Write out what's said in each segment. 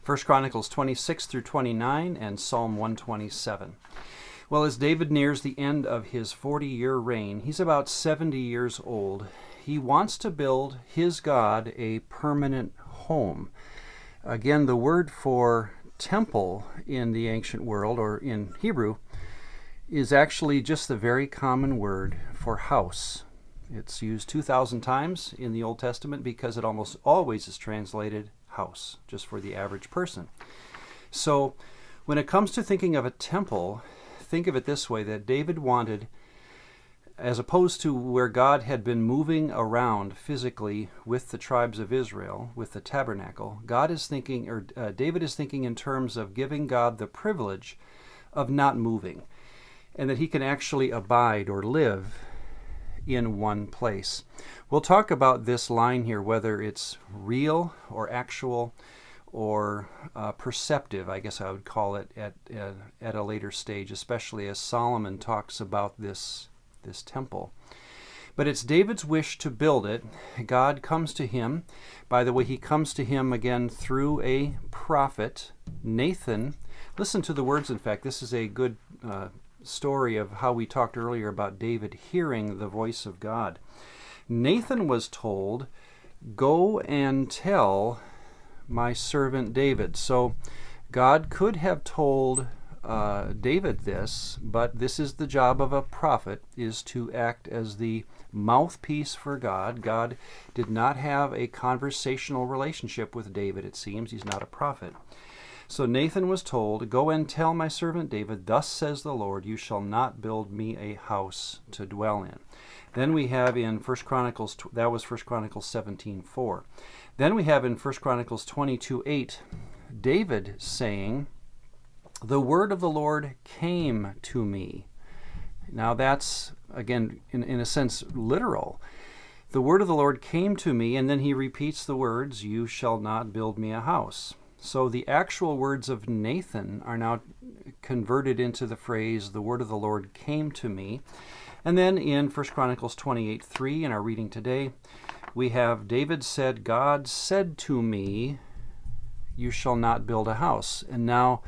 1 Chronicles 26 through 29 and Psalm 127. Well, as David nears the end of his 40-year reign, he's about 70 years old. He wants to build his God a permanent home. Again, the word for temple in the ancient world, or in Hebrew, is actually just the very common word for house. It's used 2,000 times in the Old Testament because it almost always is translated house, just for the average person. So when it comes to thinking of a temple, think of it this way, that David wanted, as opposed to where God had been moving around physically with the tribes of Israel, with the tabernacle, David is thinking in terms of giving God the privilege of not moving, and that he can actually abide or live in one place. We'll talk about this line here, whether it's real or actual or perceptive, I guess I would call it, at a later stage, especially as Solomon talks about this temple. But it's David's wish to build it. God comes to him. By the way, he comes to him again through a prophet, Nathan. Listen to the words, in fact. This is a good story of how we talked earlier about David hearing the voice of God. Nathan was told, "Go and tell my servant David." So God could have told David this, but this is the job of a prophet, is to act as the mouthpiece for God. God did not have a conversational relationship with David, it seems. He's not a prophet. So Nathan was told, "Go and tell my servant David, thus says the Lord, you shall not build me a house to dwell in." Then we have in 1 Chronicles, that was 1 Chronicles 17:4. Then we have in 1 Chronicles 22:8, David saying, "The word of the Lord came to me." Now that's, again, in a sense, literal. The word of the Lord came to me, and then he repeats the words, "You shall not build me a house." So the actual words of Nathan are now converted into the phrase, "The word of the Lord came to me." And then in 1 Chronicles 28:3, in our reading today, we have David said, "God said to me, you shall not build a house." And now,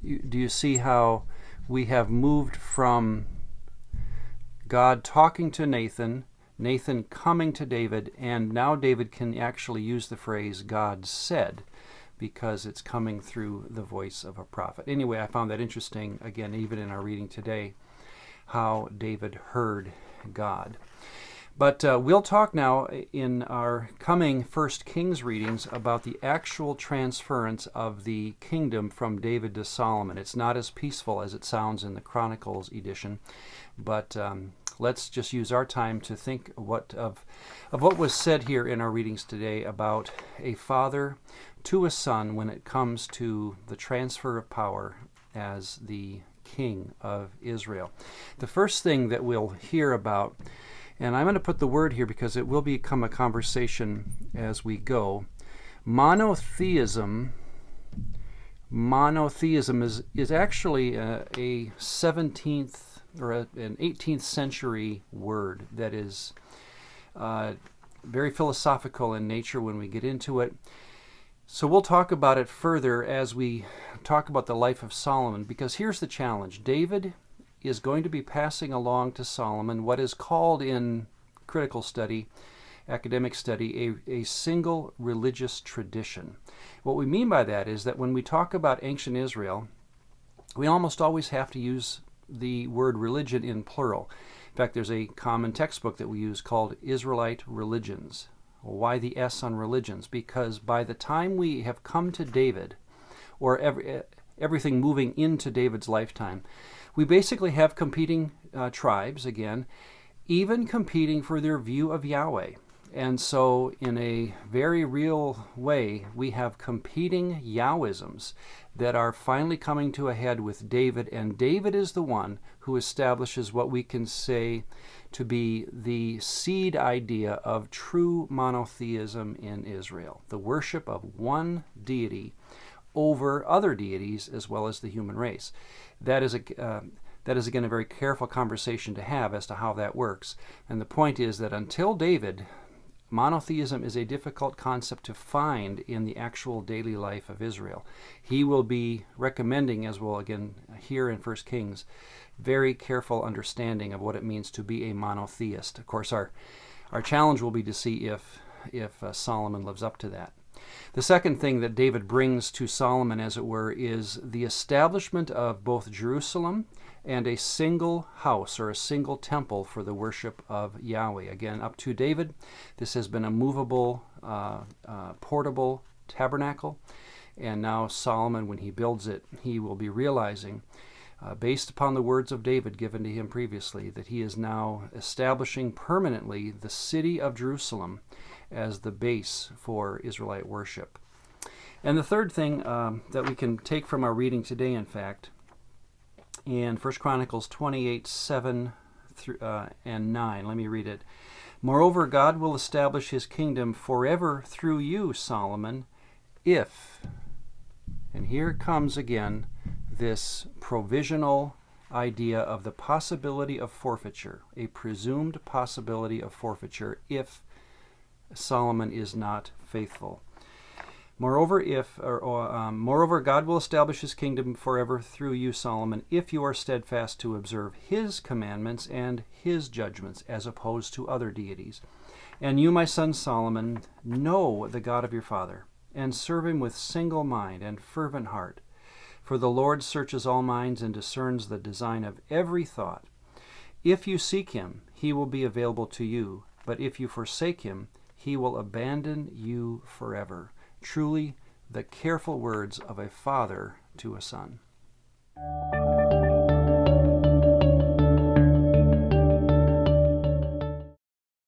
do you see how we have moved from God talking to Nathan, Nathan coming to David, and now David can actually use the phrase, "God said," because it's coming through the voice of a prophet. Anyway, I found that interesting, again, even in our reading today, how David heard God. But we'll talk now in our coming 1 Kings readings about the actual transference of the kingdom from David to Solomon. It's not as peaceful as it sounds in the Chronicles edition, but let's just use our time to think of what was said here in our readings today about a father to a son when it comes to the transfer of power as the king of Israel. The first thing that we'll hear about, and I'm going to put the word here because it will become a conversation as we go. Monotheism is actually a 17th or an 18th century word that is very philosophical in nature when we get into it. So we'll talk about it further as we talk about the life of Solomon, because here's the challenge. David is going to be passing along to Solomon what is called in critical study, academic study, a single religious tradition. What we mean by that is that when we talk about ancient Israel, we almost always have to use the word religion in plural. In fact, there's a common textbook that we use called Israelite Religions. Why the S on religions? Because by the time we have come to David, or everything moving into David's lifetime, we basically have competing tribes, again, even competing for their view of Yahweh. And so in a very real way, we have competing Yahwisms that are finally coming to a head with David, and David is the one who establishes what we can say to be the seed idea of true monotheism in Israel, the worship of one deity over other deities as well as the human race. That is again a very careful conversation to have as to how that works. And the point is that until David, monotheism is a difficult concept to find in the actual daily life of Israel. He will be recommending, as we'll again hear in 1 Kings, very careful understanding of what it means to be a monotheist. Of course, our challenge will be to see if Solomon lives up to that. The second thing that David brings to Solomon, as it were, is the establishment of both Jerusalem and a single house or a single temple for the worship of Yahweh. Again, up to David, this has been a movable, portable tabernacle. And now Solomon, when he builds it, he will be realizing, based upon the words of David given to him previously, that he is now establishing permanently the city of Jerusalem as the base for Israelite worship. And the third thing that we can take from our reading today, in fact, in 1 Chronicles 28, 7 and 9, let me read it. Moreover, God will establish his kingdom forever through you, Solomon, if, and here comes again this provisional idea of the possibility of forfeiture, a presumed possibility of forfeiture if Solomon is not faithful. Moreover, moreover, God will establish his kingdom forever through you, Solomon, if you are steadfast to observe his commandments and his judgments, as opposed to other deities. And you, my son Solomon, know the God of your father, and serve him with single mind and fervent heart. For the Lord searches all minds and discerns the design of every thought. If you seek him, he will be available to you, but if you forsake him, he will abandon you forever. Truly, the careful words of a father to a son.